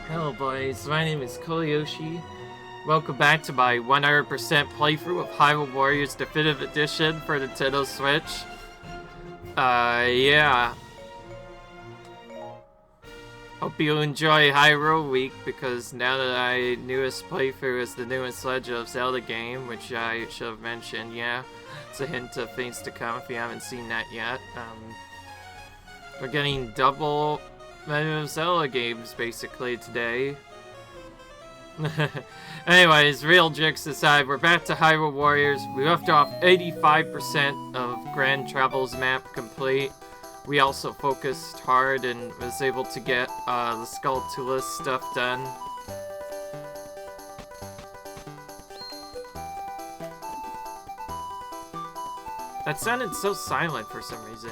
Hello boys, my name is Koyoshi. Welcome back to my 100% playthrough of Hyrule Warriors Definitive Edition for Nintendo Switch. Yeah. Hope you enjoy Hyrule Week, because now that my newest playthrough is the newest Legend of Zelda game, which I should have mentioned, yeah. It's a hint of things to come if you haven't seen that yet. We're getting double Legend of Zelda games basically today. Anyways, real jokes aside, we're back to Hyrule Warriors. We left off 85% of Grand Travel's map complete. We also focused hard and was able to get the Skulltulas stuff done. That sounded so silent for some reason.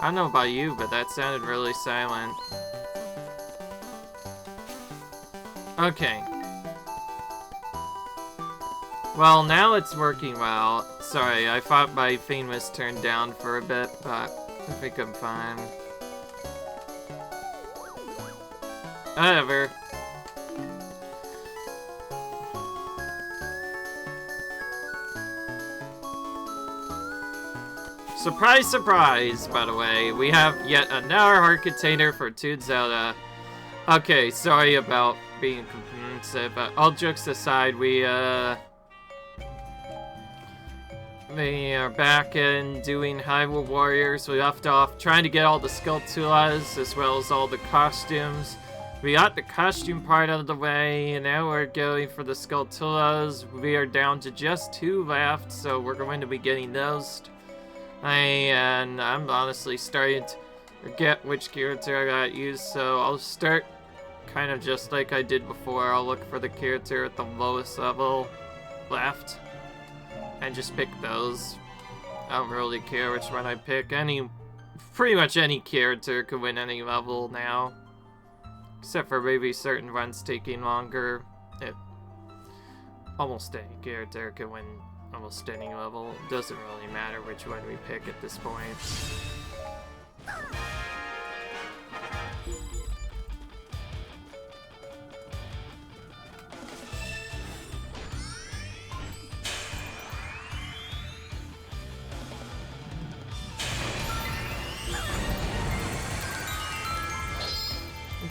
I don't know about you, but that sounded really silent. Okay. Well, now it's working well. Sorry, I thought my thing was turned down for a bit, but I think I'm fine. Whatever. Surprise, surprise, by the way. We have yet another heart container for Toon Zelda. Okay, sorry about being comprehensive, but all jokes aside, we are back in doing Hyrule Warriors. We left off trying to get all the Skulltulas, as well as all the costumes. We got the costume part out of the way, and now we're going for the Skulltulas. We are down to just 2 left, so we're going to be getting those. And I'm honestly starting to forget which character I got used, so I'll start kind of just like I did before. I'll look for the character at the lowest level left and just pick those. I don't really care which one I pick. Pretty much any character could win any level now, except for maybe certain ones taking longer. Almost any character can win almost any level. Doesn't really matter which one we pick at this point.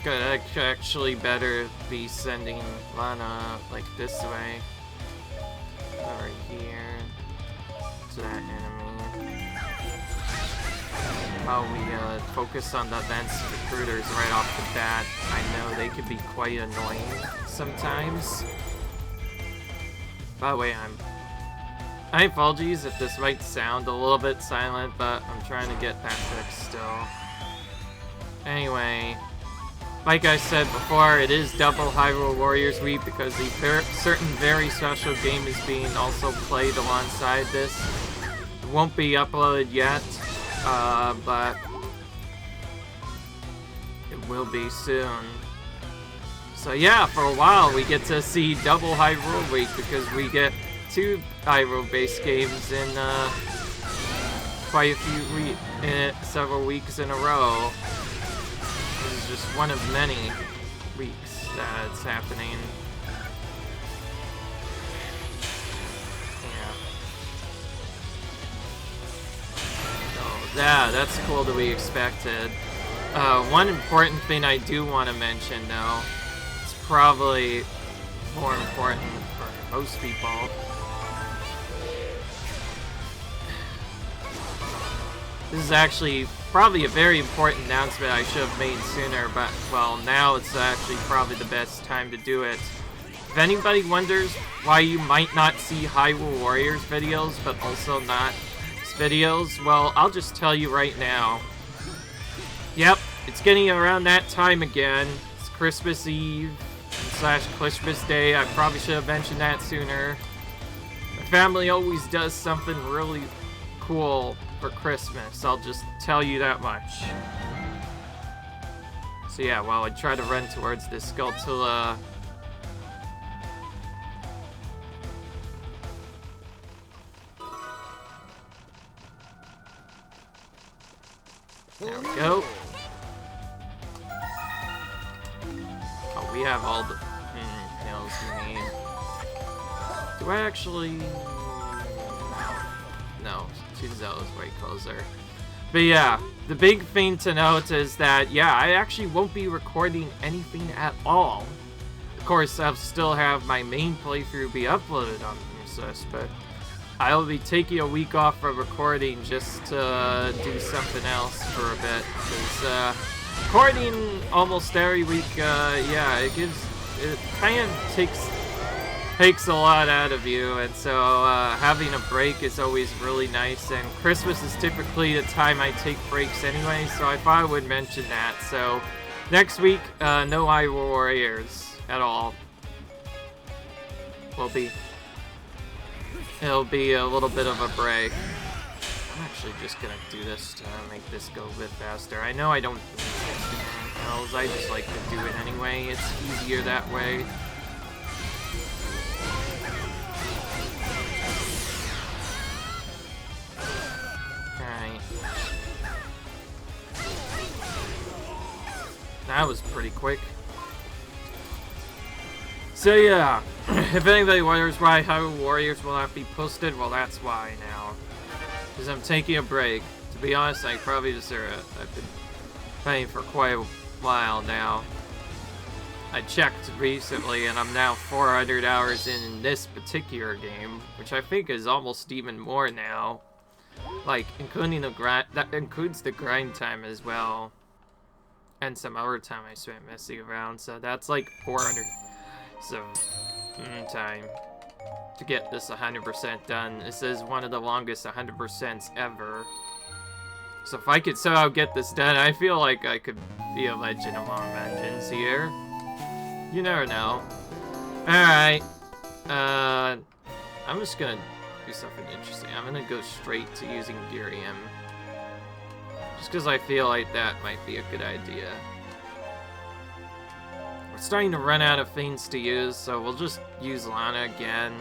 Good, I could actually better be sending Lana like this way. Over here to that enemy. While we focus on the advanced recruiters right off the bat. I know they can be quite annoying sometimes. By the way, I apologize if this might sound a little bit silent, but I'm trying to get that fixed still. Anyway, like I said before, it is double Hyrule Warriors Week because a certain very special game is being also played alongside this. It won't be uploaded yet, but it will be soon. So yeah, for a while we get to see double Hyrule Week because we get 2 Hyrule-based games in quite a few several weeks in a row. It's just one of many weeks that it's happening. Yeah. So, yeah, that's cool that we expected. One important thing I do want to mention, though, it's probably more important for most people. This is actually probably a very important announcement I should have made sooner, but, well, now it's actually probably the best time to do it. If anybody wonders why you might not see Hyrule Warriors videos, but also not videos, well, I'll just tell you right now. Yep, it's getting around that time again. It's Christmas Eve / Christmas Day. I probably should have mentioned that sooner. My family always does something really cool for Christmas, I'll just tell you that much. So yeah, while I try to run towards this Skulltula. There we go. we have all the pills we need. Do I actually... No, Cucco is way closer. But yeah, the big thing to note is that, yeah, I actually won't be recording anything at all. Of course, I'll still have my main playthrough be uploaded on Musas, but I'll be taking a week off from recording just to do something else for a bit. Because recording almost every week, yeah, it kind of takes a lot out of you, and so having a break is always really nice, and Christmas is typically the time I take breaks anyway, so I thought I would mention that. So next week, no Hyrule Warriors at all. It'll be a little bit of a break. I'm actually just gonna do this to make this go a bit faster. I know I don't need 59 pills, I just like to do it anyway. It's easier that way. That was pretty quick. So yeah, if anybody wonders why Hyrule Warriors will not be posted, well that's why now. Because I'm taking a break. To be honest, I probably deserve it. I've been playing for quite a while now. I checked recently and I'm now 400 hours in this particular game, which I think is almost even more now. Like, including the grind, that includes the grind time as well. And some other time I spent messing around, so that's like 400 time to get this 100% done. This is one of the longest 100%s ever. So if I could somehow get this done, I feel like I could be a legend among legends here. You never know. Alright. I'm just gonna do something interesting. I'm gonna go straight to using Girium. Just because I feel like that might be a good idea. We're starting to run out of things to use, so we'll just use Lana again.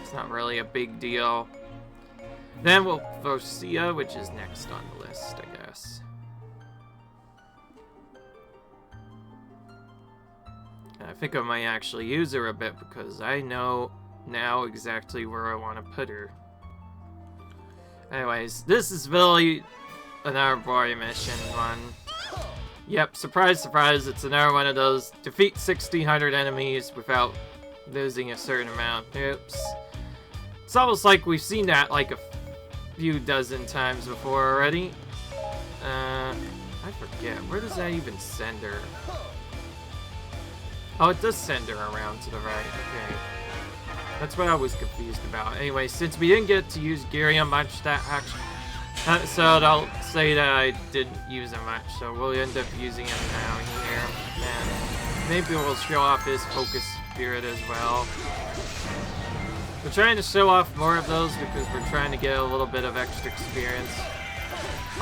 It's not really a big deal. Then we'll throw Sia, which is next on the list, I guess. And I think I might actually use her a bit because I know now exactly where I want to put her. Anyways, this is really another boring mission one. Yep, surprise, surprise, it's another one of those defeat 1600 enemies without losing a certain amount. Oops. It's almost like we've seen that like a few dozen times before already. I forget, where does that even send her? Oh, it does send her around to the right, okay. That's what I was confused about. Anyway, since we didn't get to use Girium much, that actually... so I'll say that I didn't use him much, so we'll end up using him now here. And maybe we'll show off his Focus Spirit as well. We're trying to show off more of those because we're trying to get a little bit of extra experience.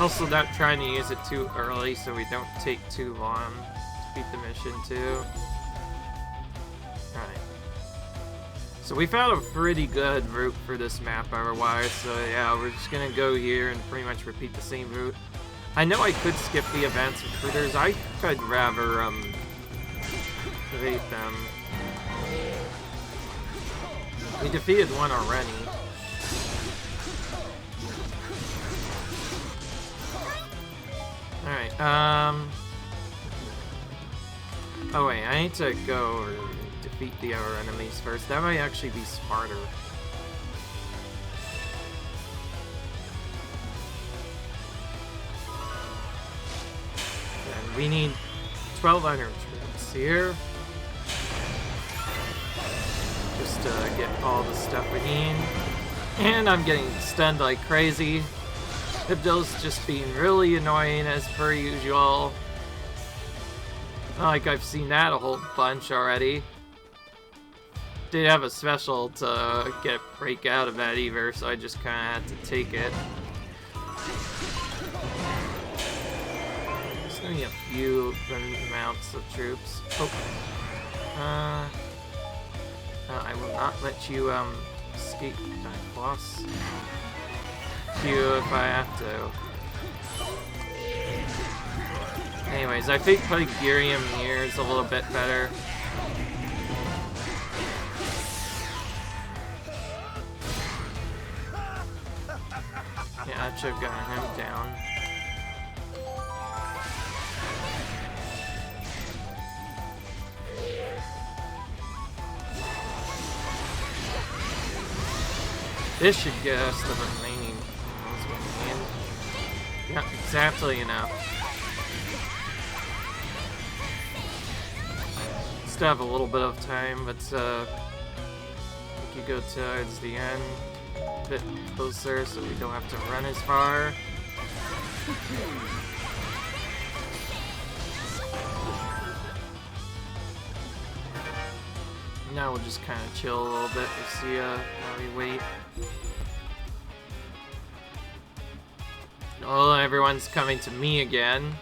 Also not trying to use it too early so we don't take too long to beat the mission too. Alright. So we found a pretty good route for this map otherwise, so yeah, we're just gonna go here and pretty much repeat the same route. I know I could skip the advanced recruiters. I could rather evade them. We defeated one already. Alright, oh wait, I need to go defeat the other enemies first. That might actually be smarter. And we need 1200 troops here. Just to get all the stuff we need. And I'm getting stunned like crazy. Hypno's just being really annoying as per usual. Not like I've seen that a whole bunch already. Didn't have a special to break out of that either, so I just kind of had to take it. Just need a few amounts of troops. Oh. I will not let you escape that boss. You if I have to. Anyways, I think putting Girium here counters a little bit better. Yeah, I should have gotten him down. This should get us the remaining ones we need. Not exactly enough. Still have a little bit of time, but I think you go towards the end. A bit closer so we don't have to run as far. Now we'll just kind of chill a little bit to see while we wait. Oh, everyone's coming to me again.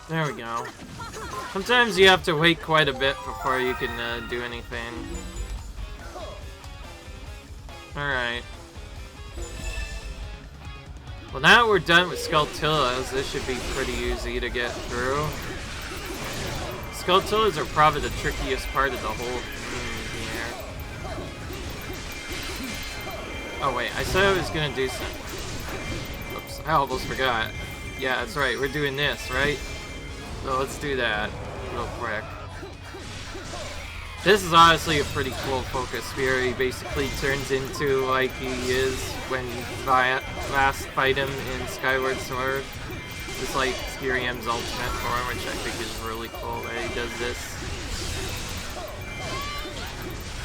There we go. Sometimes you have to wait quite a bit before you can do anything. Alright. Well, now we're done with Skulltulas. This should be pretty easy to get through. Skulltulas are probably the trickiest part of the whole thing here. Oh wait, I said I was gonna do something. Oops, I almost forgot. Yeah, that's right, we're doing this, right? So let's do that real quick. This is honestly a pretty cool focus sphere. He basically turns into like he is when you last fight him in Skyward Sword. It's like Spiriam's ultimate form, which I think is really cool that he does this.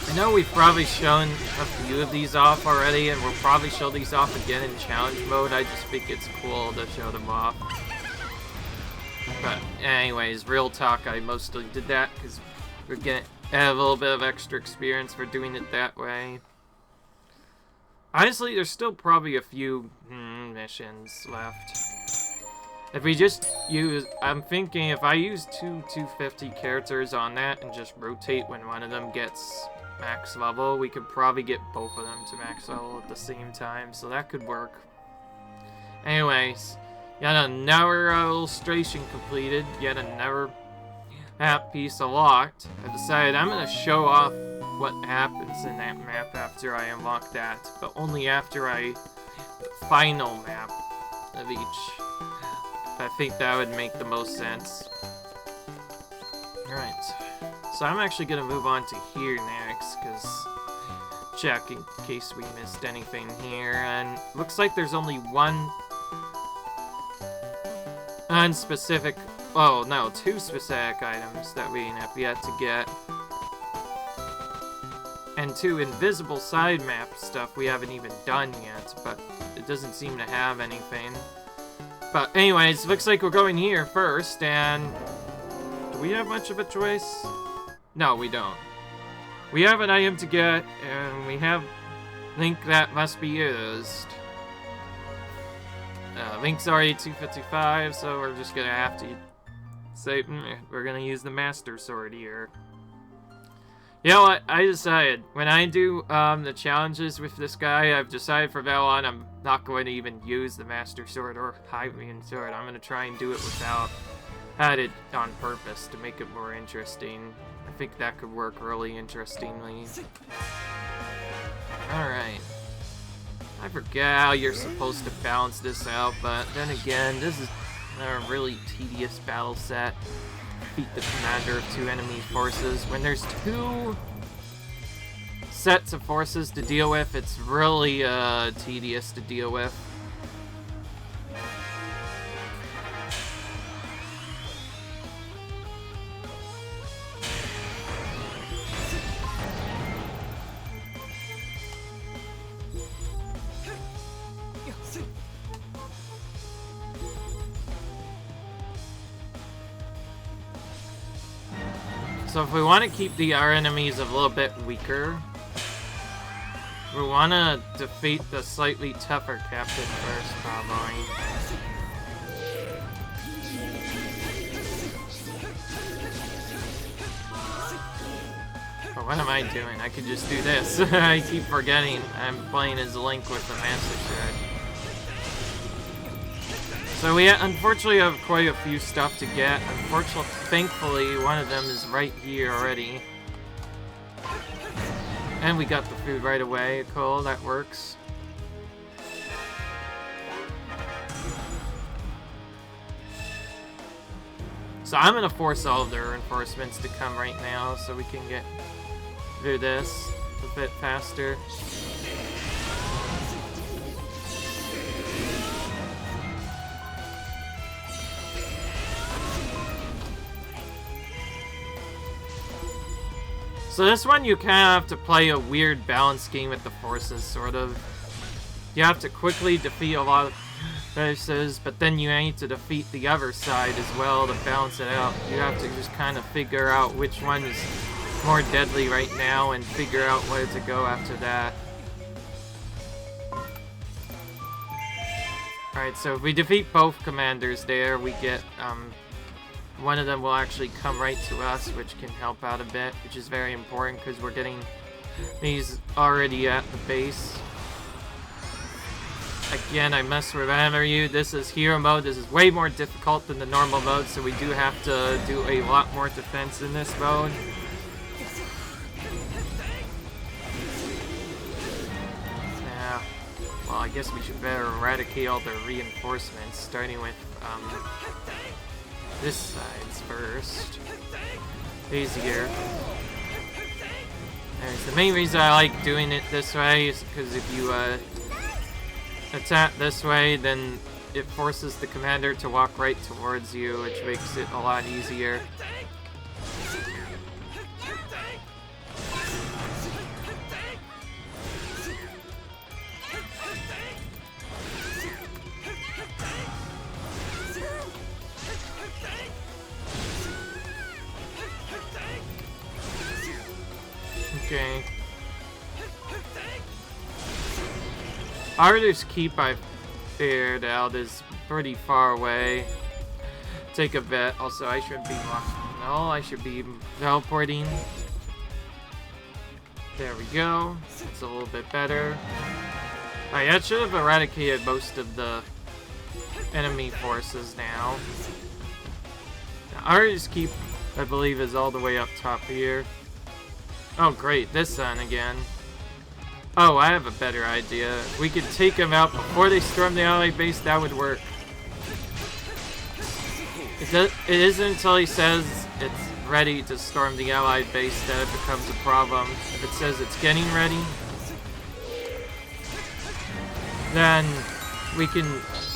I know we've probably shown a few of these off already, and we'll probably show these off again in challenge mode. I just think it's cool to show them off. But anyways, real talk, I mostly did that because we're gonna have a little bit of extra experience for doing it that way. Honestly, there's still probably a few missions left. If we just use, I'm thinking if I use two 250 characters on that and just rotate when one of them gets max level, we could probably get both of them to max level at the same time, so that could work. Anyways, yet another illustration completed, yet another map piece unlocked. I decided I'm going to show off what happens in that map after I unlock that, but only after the final map of each. I think that would make the most sense. Alright, so I'm actually going to move on to here next, because check in case we missed anything here, and looks like there's only one unspecific, oh no, two specific items that we have yet to get. And two invisible side map stuff we haven't even done yet, but it doesn't seem to have anything. But anyways, looks like we're going here first, and do we have much of a choice? No, we don't. We have an item to get, and we have Link that must be used. Link's already 255, so we're just gonna have to say, we're gonna use the Master Sword here. You know what, I decided, when I do the challenges with this guy, I've decided from now on I'm not going to even use the Master Sword or Hylian Sword. I'm gonna try and do it without, had it on purpose to make it more interesting. I think that could work really interestingly. Alright. I forget how you're supposed to balance this out, but then again, this is a really tedious battle set. Defeat the commander of two enemy forces. When there's two sets of forces to deal with, it's really tedious to deal with. So if we want to keep our enemies a little bit weaker, we want to defeat the slightly tougher captain first, probably. But what am I doing? I could just do this. I keep forgetting I'm playing as Link with the Master Sword. So we unfortunately have quite a few stuff to get. Thankfully, one of them is right here already. And we got the food right away. Cool, that works. So I'm gonna force all of the reinforcements to come right now so we can get through this a bit faster. So this one you kind of have to play a weird balance game with the forces, sort of. You have to quickly defeat a lot of forces, but then you need to defeat the other side as well to balance it out. You have to just kind of figure out which one is more deadly right now and figure out where to go after that. Alright, so if we defeat both commanders there, we get, one of them will actually come right to us, which can help out a bit, which is very important because we're getting these already at the base. Again, I must remember you, this is hero mode. This is way more difficult than the normal mode, so we do have to do a lot more defense in this mode. Yeah, well, I guess we should better eradicate all the reinforcements, starting with, this side's first. Easier. And the main reason I like doing it this way is because if you attack this way, then it forces the commander to walk right towards you, which makes it a lot easier. Okay. Arthur's Keep, I figured out, is pretty far away. Take a bet. Also, I should be... No, I should be teleporting. There we go. It's a little bit better. Alright, that should have eradicated most of the enemy forces now. Arthur's Keep, I believe, is all the way up top here. Oh great, this son again. Oh, I have a better idea. If we could take them out before they storm the ally base, that would work. It isn't until he says it's ready to storm the allied base that it becomes a problem. If it says it's getting ready, then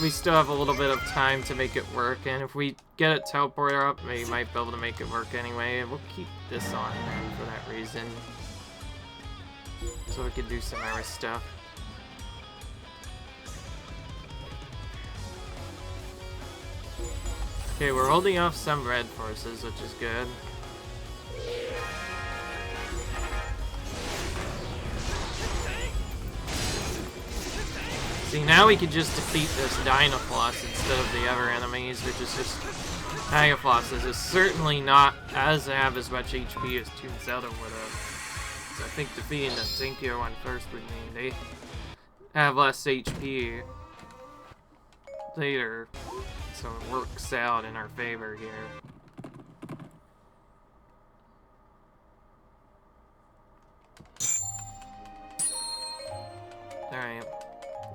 we still have a little bit of time to make it work, and if we get a teleporter up, we might be able to make it work anyway, and we'll keep this on then for that reason. So we can do some other stuff. Okay, we're holding off some red forces, which is good. See, now we can just defeat this Dynafloss instead of the other enemies, which is just... Dynafloss is certainly not have as much HP as Toon Zelda would have. So I think defeating the tankier one first would mean they have less HP later. So it works out in our favor here. Alright.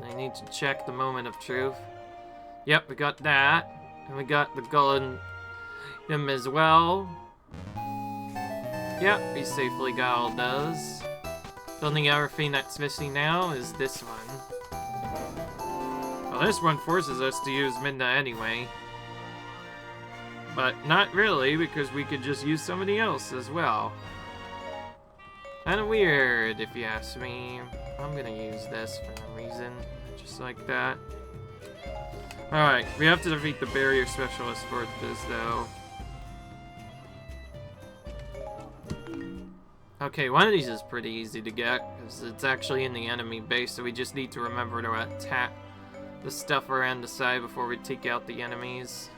I need to check the moment of truth. Yep, we got that. And we got the Golem as well. Yep, we safely got all those. The only other thing that's missing now is this one. Well, this one forces us to use Midna anyway. But not really, because we could just use somebody else as well. Kinda weird, if you ask me. I'm gonna use this for no reason. Just like that. Alright, we have to defeat the barrier specialist for this, though. Okay, one of these is pretty easy to get, because it's actually in the enemy base, so we just need to remember to attack the stuff around the side before we take out the enemies.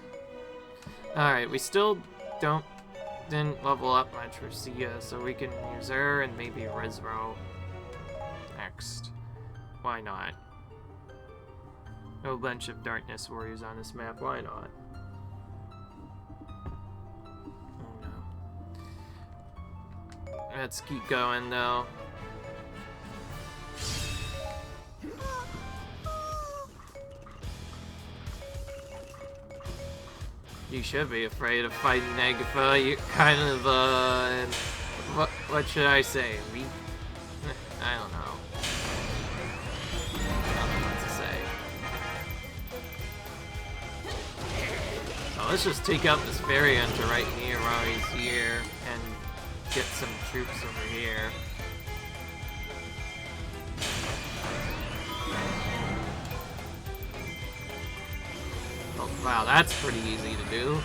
Alright, we still didn't level up much for Sia, so we can use her and maybe Rizro next. Why not? A whole bunch of Darkness Warriors on this map. Why not? Oh no. Let's keep going though. You should be afraid of fighting Negafa. You're kind of, what should I say? Weak? I don't know. I don't know what to say. So let's just take out this variant right here while he's here and get some troops over here. Oh, wow, that's pretty easy to do.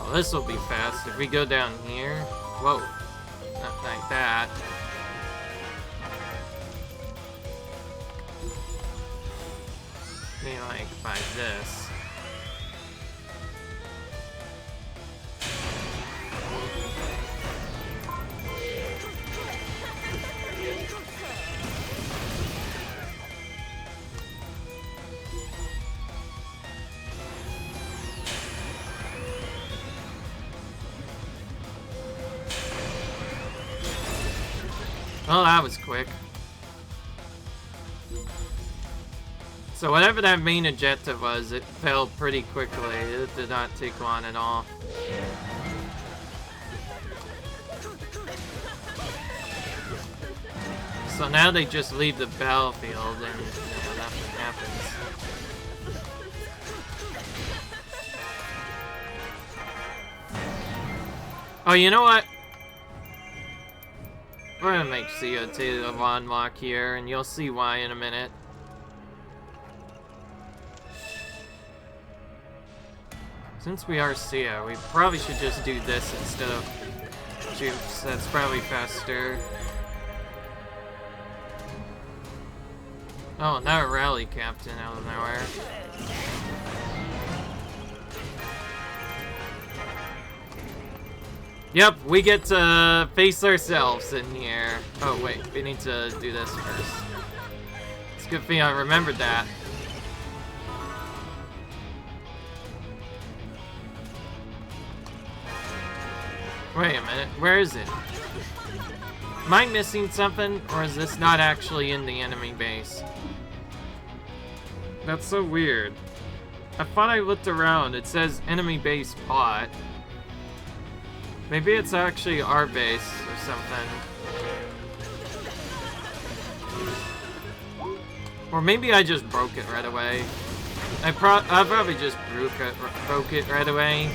Oh, this will be fast. If we go down here... Whoa. Not like that. Maybe like by this. Well, that was quick. So whatever that main objective was, it fell pretty quickly. It did not take long at all. So now they just leave the battlefield and nothing happens. Oh, you know what? We're gonna make CO2 unlock here, and you'll see why in a minute. Since we are Sia, we probably should just do this instead of Jukes. That's probably faster. Oh, now a rally captain out of nowhere. Yep, we get to face ourselves in here. Oh wait, we need to do this first. It's a good thing I remembered that. Wait a minute, where is it? Am I missing something, or is this not actually in the enemy base? That's so weird. I thought I looked around, it says enemy base pot. Maybe it's actually our base or something. Or maybe I just broke it right away. I probably just broke it right away.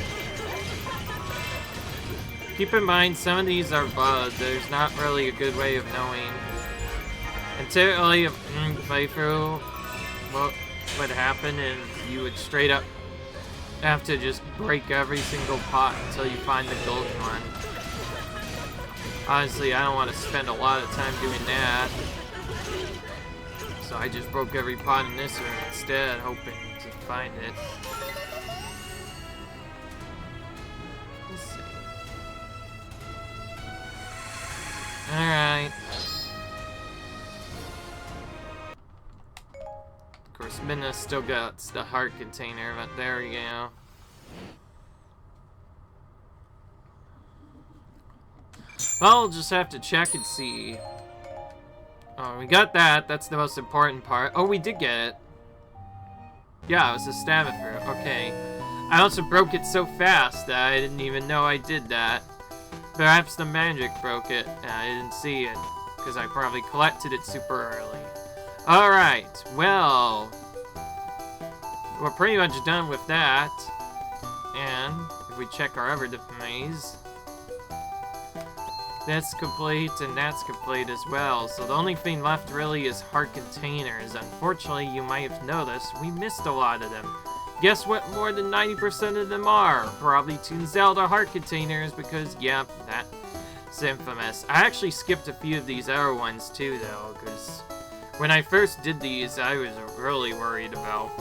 Keep in mind, some of these are bugged. There's not really a good way of knowing. Until you play through, what would happen is you would straight up have to just break every single pot until you find the golden one. Honestly, I don't want to spend a lot of time doing that. So I just broke every pot in this room instead, hoping to find it. Let's see. Alright. Of course, Minna still got the heart container, but there we go. Well, we'll just have to check and see. Oh, we got that. That's the most important part. Oh, we did get it. Yeah, it was a stamina fruit. Okay. I also broke it so fast that I didn't even know I did that. Perhaps the magic broke it and I didn't see it, because I probably collected it super early. Alright, well, we're pretty much done with that. And if we check our other maze, that's complete and that's complete as well. So the only thing left really is heart containers. Unfortunately, you might have noticed we missed a lot of them. Guess what more than 90% of them are? Probably Toon Zelda heart containers because, yep, that's infamous. I actually skipped a few of these other ones too though, because when I first did these, I was really worried about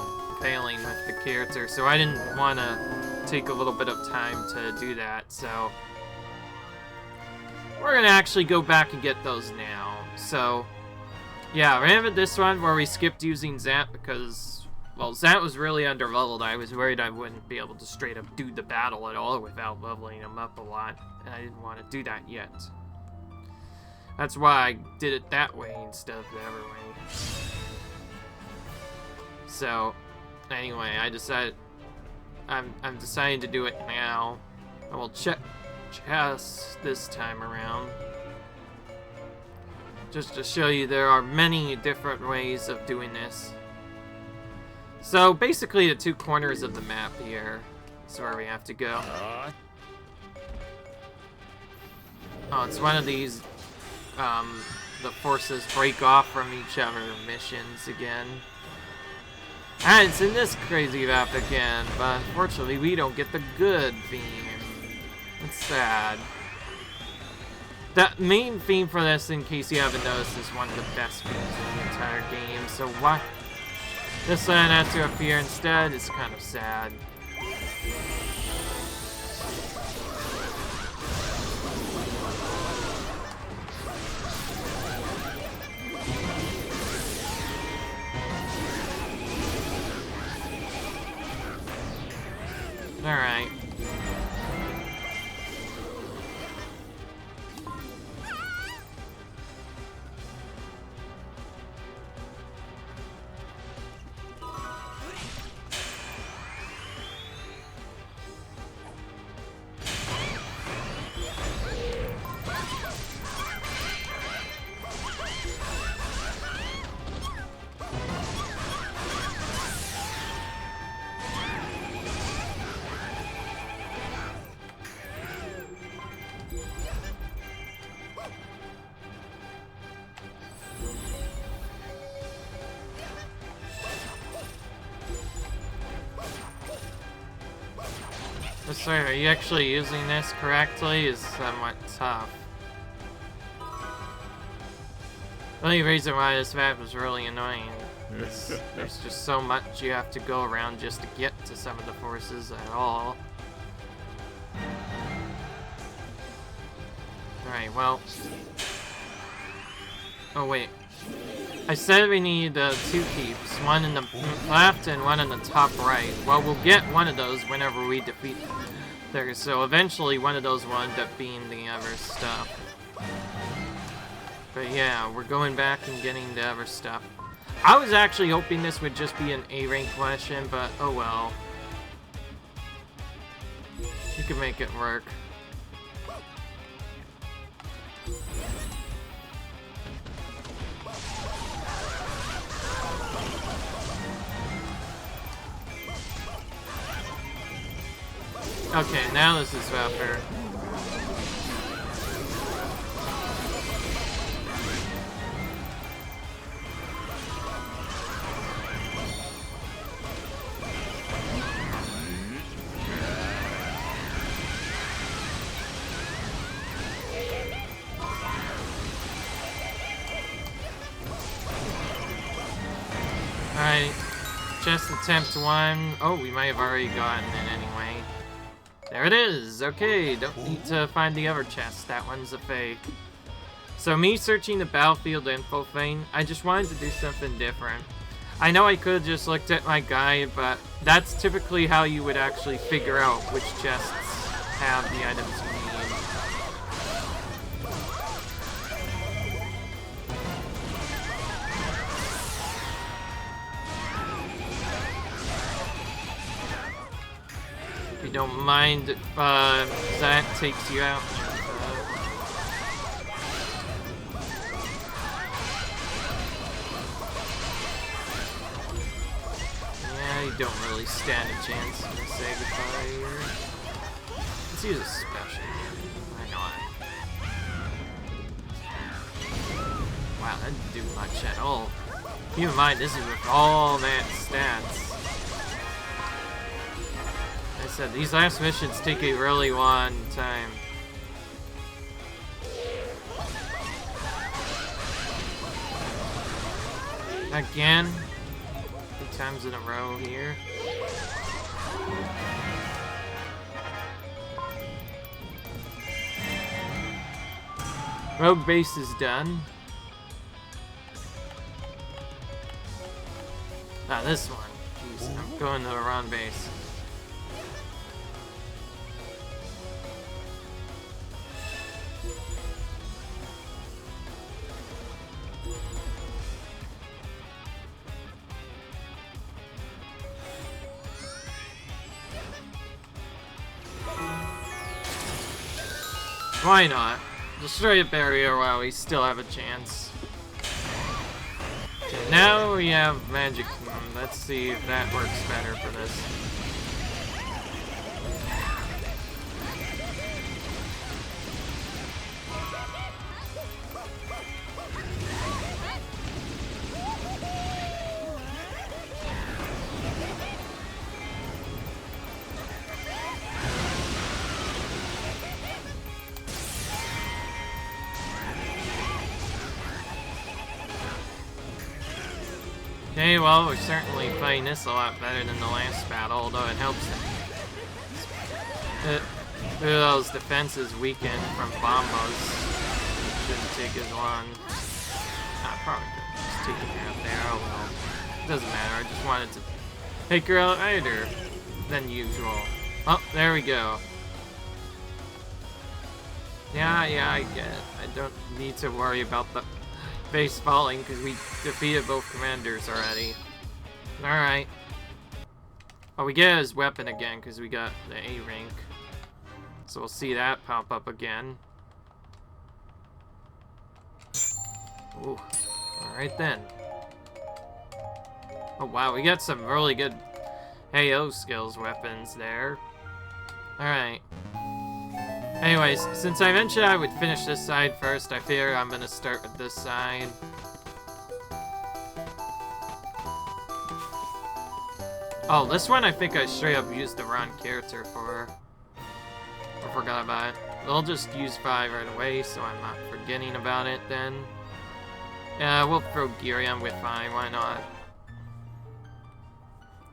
failing with the character, so I didn't want to take a little bit of time to do that, so we're gonna actually go back and get those now. So yeah, I ran with this one where we skipped using Zant because, well, Zant was really underleveled. I was worried I wouldn't be able to straight up do the battle at all without leveling him up a lot, and I didn't want to do that yet. That's why I did it that way instead of the other way. So, anyway, I decided I'm deciding to do it now. I will check chess this time around. Just to show you there are many different ways of doing this. So basically the two corners of the map here is where we have to go. Oh, it's one of these, the forces break off from each other missions again. And it's in this crazy map again, but unfortunately we don't get the good theme. It's sad. The main theme for this, in case you haven't noticed, is one of the best themes in the entire game, so why this one had to appear instead is kind of sad. Alright. Sorry, are you actually using this correctly? Is somewhat tough. The only reason why this map was really annoying is there's just so much you have to go around just to get to some of the forces at all. Alright, well. Oh wait. I said we need two keeps, one in the left and one in the top right. Well, we'll get one of those whenever we defeat there, so eventually one of those will end up being the other stuff. But yeah, we're going back and getting the other stuff. I was actually hoping this would just be an A-rank mission, but oh well. You can make it work. Okay, now this is better. Alright, just attempt one. Oh, we might have already gotten it anyway. There it is! Okay, don't need to find the other chest. That one's a fake. So me searching the battlefield info thing, I just wanted to do something different. I know I could have just looked at my guide, but that's typically how you would actually figure out which chests have the items you need. If you don't mind if that takes you out. Yeah, you don't really stand a chance to say goodbye here. Let's use a special. Why not? Wow, that didn't do much at all. Keep in mind, this is with all that stats. I said, these last missions take a really long time. Again? times in a row here. Rogue base is done. Ah, this one. Jeez, I'm going to the wrong base. Why not? Destroy a barrier while we still have a chance. Okay, now we have Magic Moon. Let's see if that works better for this. Okay, well, we're certainly fighting this a lot better than the last battle, although it helps that those defenses weakened from bombos. Shouldn't take as long. Probably could just take it out there. Oh well. Doesn't matter, I just wanted to take her out later than usual. Oh, there we go. Yeah, I get it. I don't need to worry about the base falling because we defeated both commanders already. Alright. Oh, we get his weapon again because we got the A rank. So we'll see that pop up again. Ooh. Alright then. Oh wow, we got some really good AO skills weapons there. Alright. Anyways, since I mentioned I would finish this side first, I figure I'm gonna start with this side. Oh, this one I think I straight up used the wrong character for. I forgot about it. I'll just use 5 right away, so I'm not forgetting about it then. Yeah, we'll throw Girion with 5, why not?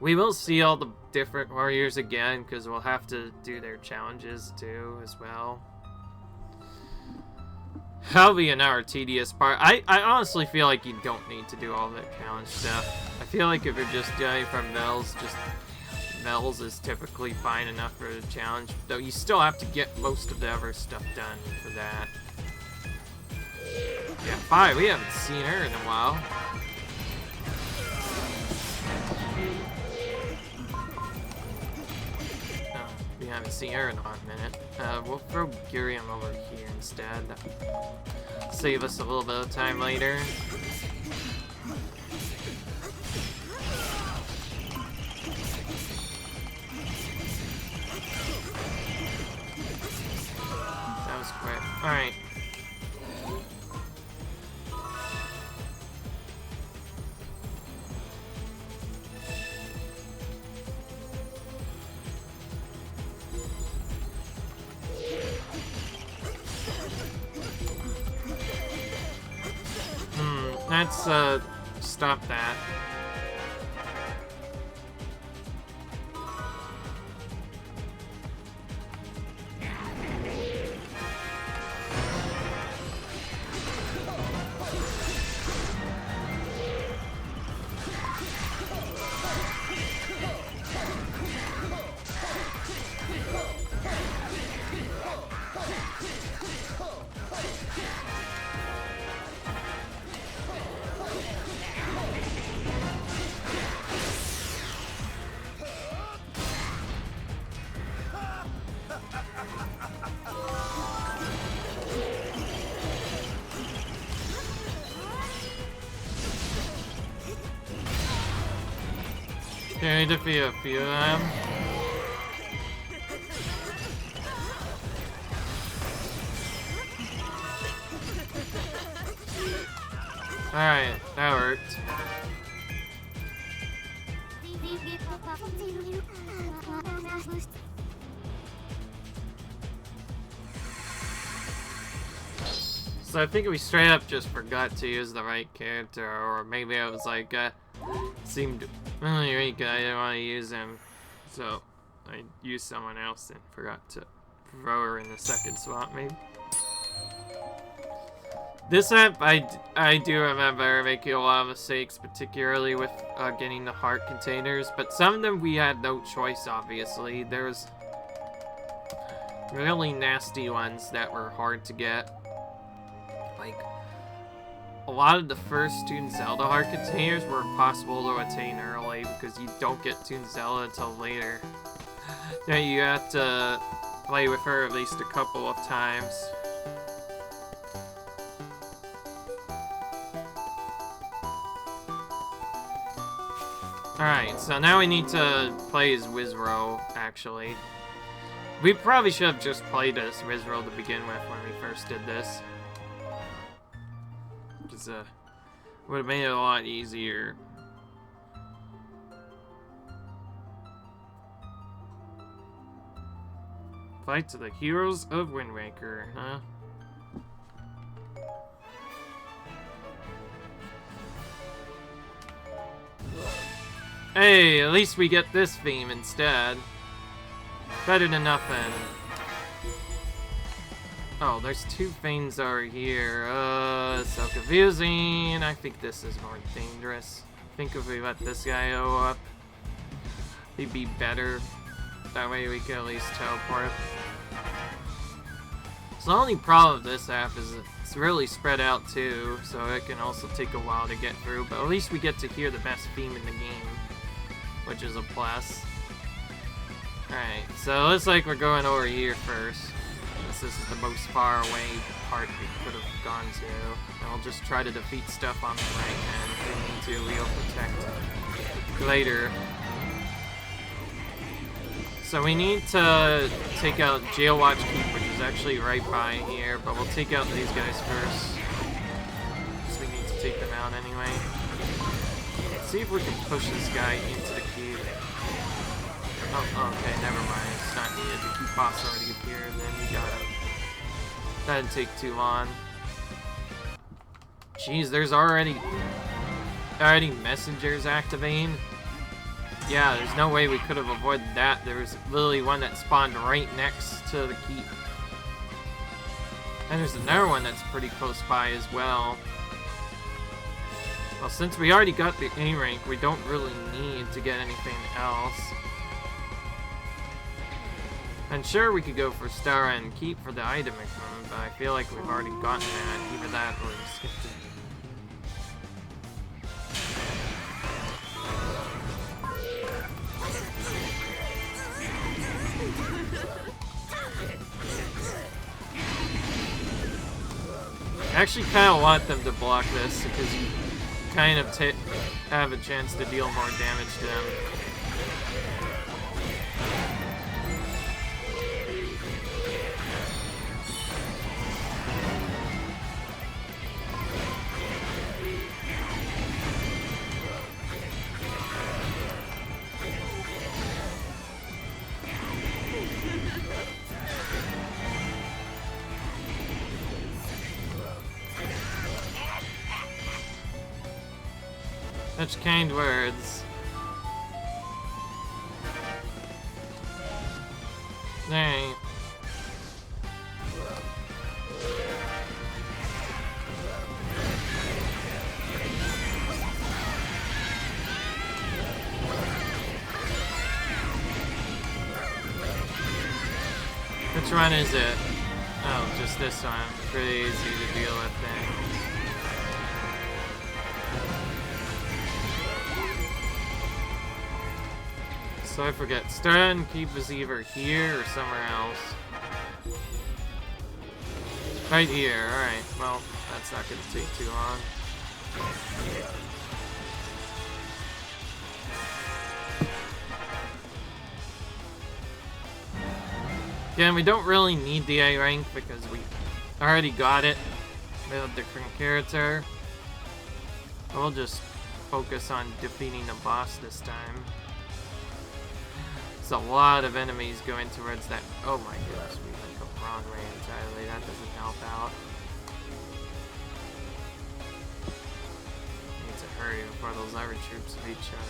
We will see all the different warriors again, because we'll have to do their challenges too, as well. That'll be another tedious part. I honestly feel like you don't need to do all that challenge stuff. I feel like if you're just doing it from Bells, just Bells is typically fine enough for the challenge, though you still have to get most of the other stuff done for that. Yeah, 5, we haven't seen her in a while. We haven't seen her in a hot minute. We'll throw Girion over here instead. Save us a little bit of time later. That was quick. Alright. Let's stop that. Okay, defeat a few of them. Alright, that worked. So I think we straight up just forgot to use the right character, or maybe I was like, seemed Oh, you're right, I didn't want to use him, so I used someone else and forgot to throw her in the second slot, maybe. This app, I do remember making a lot of mistakes, particularly with getting the heart containers, but some of them we had no choice, obviously. There's really nasty ones that were hard to get. Like, a lot of the first Toon Zelda heart containers were impossible to attain early because you don't get Toon Zelda until later. Yeah, you have to play with her at least a couple of times. Alright, so now we need to play as Wizrow, actually. We probably should have just played as Wizrow to begin with when we first did this. Because, would have made it a lot easier. Fight to the heroes of Wind Waker, huh? Hey, at least we get this theme instead. Better than nothing. Oh, there's two things over here. So confusing. I think this is more dangerous. I think if we let this guy go up, he'd be better. That way we can at least teleport. So the only problem with this app is it's really spread out too, so it can also take a while to get through, but at least we get to hear the best theme in the game, which is a plus. Alright, so it looks like we're going over here first. This is the most far away part we could have gone to. And I'll just try to defeat stuff on the right hand. If we need to, we'll protect later. So we need to take out Jail Watch Keep, which is actually right by here, but we'll take out these guys first. So we need to take them out anyway. Let's see if we can push this guy into the cube. Oh, okay, never mind. It's not needed. The cube boss already appeared, and then we got him. That didn't take too long. Jeez, there's already messengers activating. Yeah, there's no way we could have avoided that. There was literally one that spawned right next to the keep. And there's another one that's pretty close by as well. Well, since we already got the A rank, we don't really need to get anything else. And sure, we could go for Star and Keep for the item equipment, but I feel like we've already gotten that. Either that or we skipped it. I actually kind of want them to block this because you kind of have a chance to deal more damage to them. Such kind words. Alright. Which one is it? Oh, just this one. Pretty easy to deal with then. So I forget, Star and Keep is either here or somewhere else. Right here, alright. Well, that's not gonna take too long. Again, we don't really need the A rank because we already got it with a different character. We'll just focus on defeating the boss this time. There's a lot of enemies going towards that. Oh my goodness, we went the wrong way entirely. That doesn't help out. Need to hurry before those other troops reach our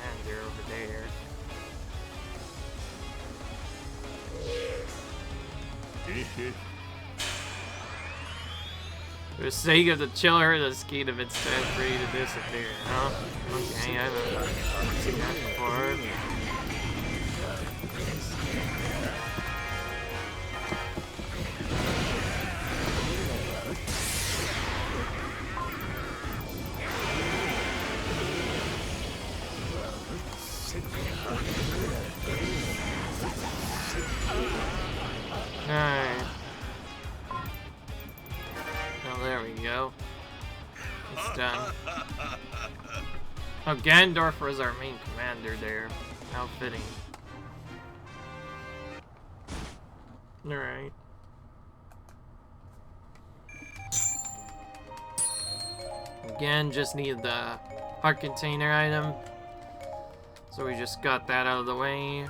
commander over there. For the sake of the chiller, the kingdom, it's time for you to disappear, huh? Okay, I haven't seen that before. Alright. Oh, there we go. It's done. Oh, Ganondorf was our main commander there. How fitting. Alright. Again, just need the heart container item. So we just got that out of the way.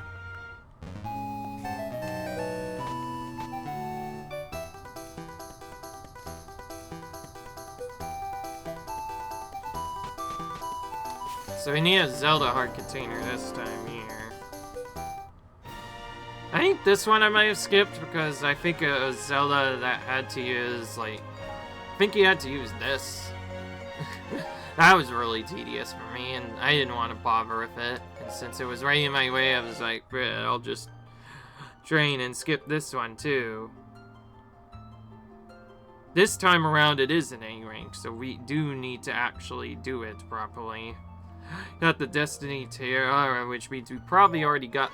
So we need a Zelda heart container this time here. I think this one I might have skipped because I think it was Zelda that had to use, like... I think he had to use this. That was really tedious for me, and I didn't want to bother with it. And since it was right in my way, I was like, I'll just train and skip this one too. This time around, it is an A rank, so we do need to actually do it properly. Got the Destiny Tiara, which means we probably already got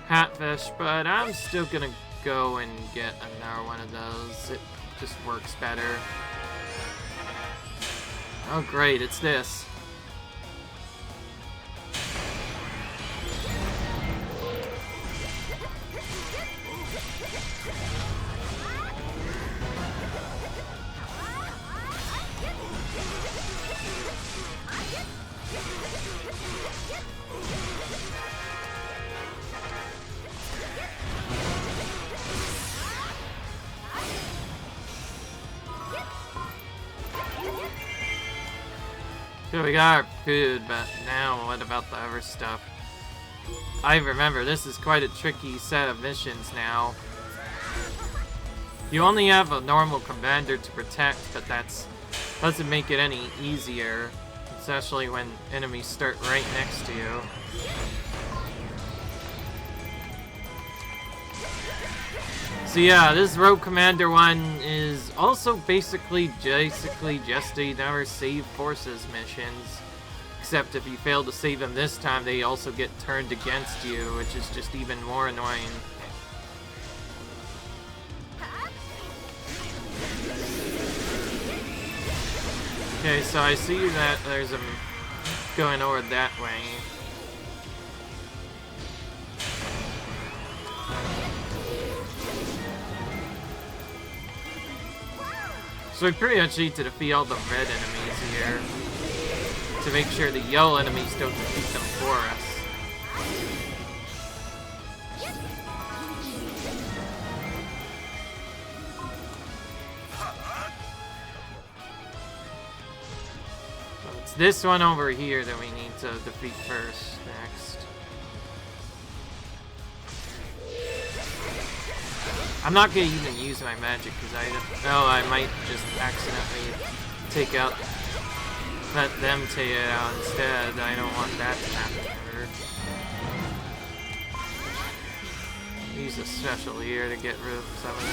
Hatfish, but I'm still gonna go and get another one of those. It just works better. Oh great, it's this. So we got our food, but now what about the other stuff? I remember, this is quite a tricky set of missions now. You only have a normal commander to protect, but that doesn't make it any easier, especially when enemies start right next to you. So yeah, this Rogue Commander one is also basically just a never save forces missions. Except if you fail to save them this time, they also get turned against you, which is just even more annoying. Okay, so I see that there's a going over that way. So we pretty much need to defeat all the red enemies here to make sure the yellow enemies don't defeat them for us. So it's this one over here that we need to defeat first, next. I'm not gonna even use my magic because I might just accidentally let them take it out instead. I don't want that to happen ever. Use a special here to get rid of some of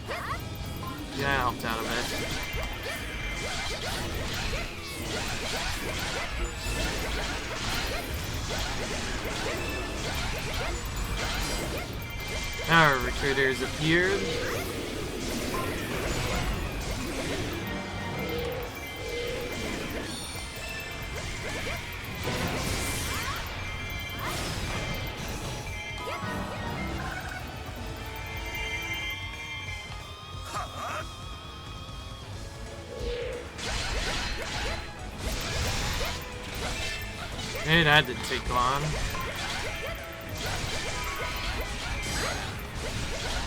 that. Yeah, that helped out a bit. Our recruiters appeared. It had to take long.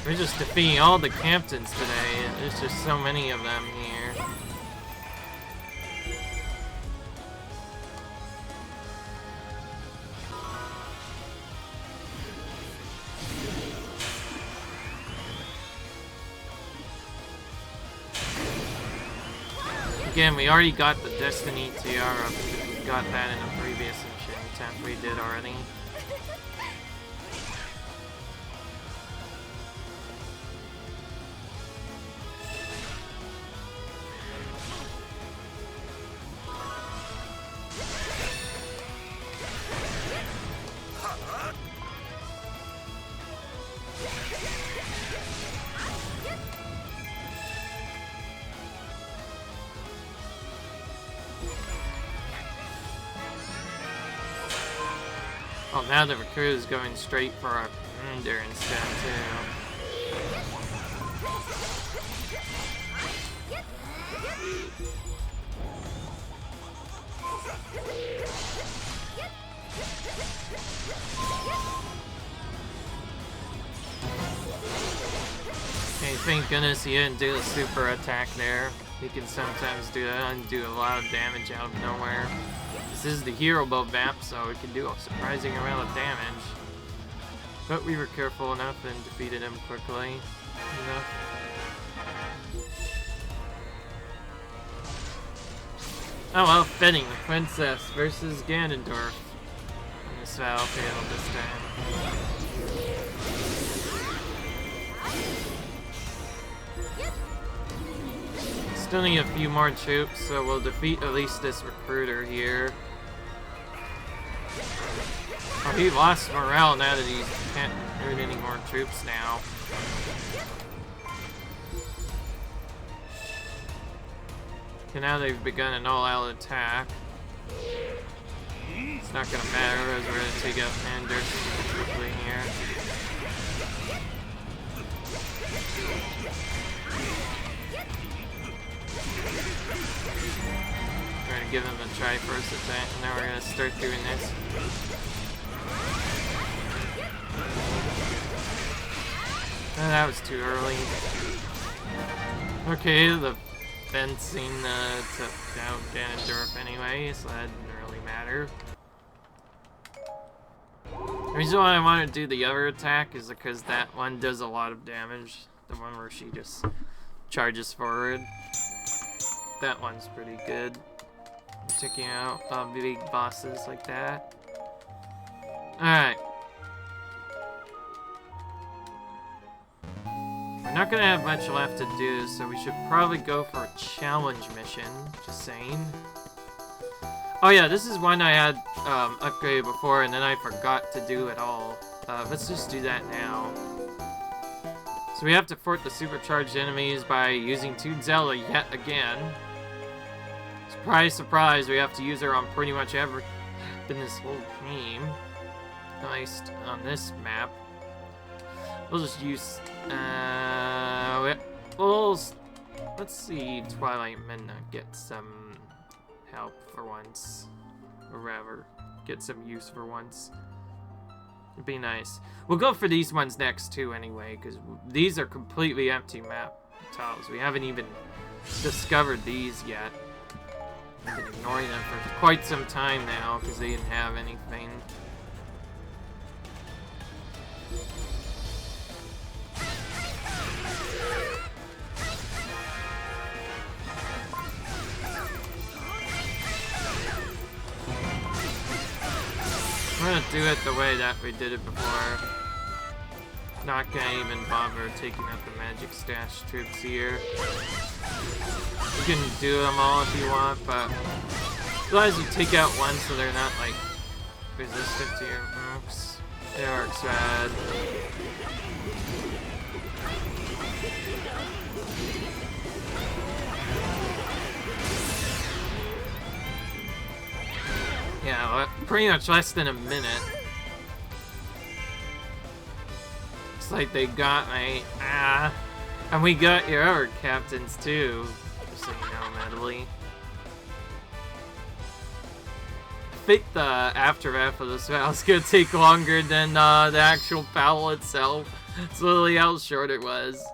We're just defeating all the captains today. There's just so many of them here. again, we already got the Destiny Tiara. We got that in a previous attempt we did already. Oh, now the recruit is going straight for our Ender instead, too. Okay, thank goodness he didn't do the super attack there. He can sometimes do that and do a lot of damage out of nowhere. This is the hero build map, so it can do a surprising amount of damage. But we were careful enough and defeated him quickly enough. Oh well, fitting. Princess versus Ganondorf on this battlefield this time. Still need a few more troops, so we'll defeat at least this recruiter here. Oh, he lost morale now that he can't recruit any more troops now. Okay, now they've begun an all-out attack. It's not gonna matter as we're gonna take out Anderson quickly here. We're gonna give him a try first attack, and now we're gonna start doing this. Oh, that was too early. Okay, the fencing took out Ganondorf anyway, so that didn't really matter. The reason why I want to do the other attack is because that one does a lot of damage. The one where she just charges forward. That one's pretty good. Taking out big bosses like that. Alright. We're not gonna have much left to do, so we should probably go for a challenge mission. Just saying. Oh yeah, this is one I had upgraded before and then I forgot to do at all. Let's just do that now. So we have to fort the supercharged enemies by using Toon Zelda yet again. Surprise, surprise, we have to use her on pretty much every in this whole game. At least on this map. We'll just use, let's see Twilight Midna get some help for once. Or rather, get some use for once. It'd be nice. We'll go for these ones next too anyway, because these are completely empty map tiles. We haven't even discovered these yet. I've been ignoring them for quite some time now, because they didn't have anything. I'm gonna do it the way that we did it before. Not gonna even bother taking out the magic stash troops here. You can do them all if you want, but as long as you take out one so they're not like resistant to your moves. It works bad. Yeah, pretty much less than a minute. Looks like they got me. And we got your other captains too. Just so you know, Natalie. I think the aftermath of this battle is gonna take longer than the actual battle itself. It's literally how short it was.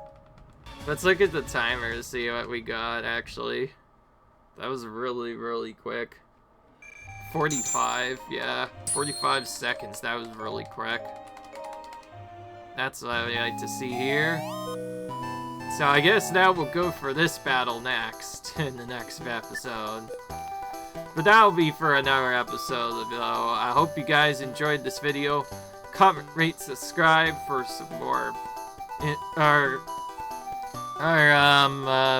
Let's look at the timer to see what we got, actually. That was really, really quick. 45, yeah. 45 seconds, that was really quick. That's what I like to see here. So I guess now we'll go for this battle next, in the next episode. But that'll be for another episode, though. I hope you guys enjoyed this video. Comment, rate, subscribe for some more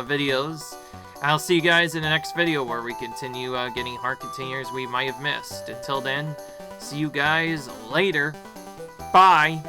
videos. I'll see you guys in the next video where we continue getting heart containers we might have missed. Until then, see you guys later. Bye.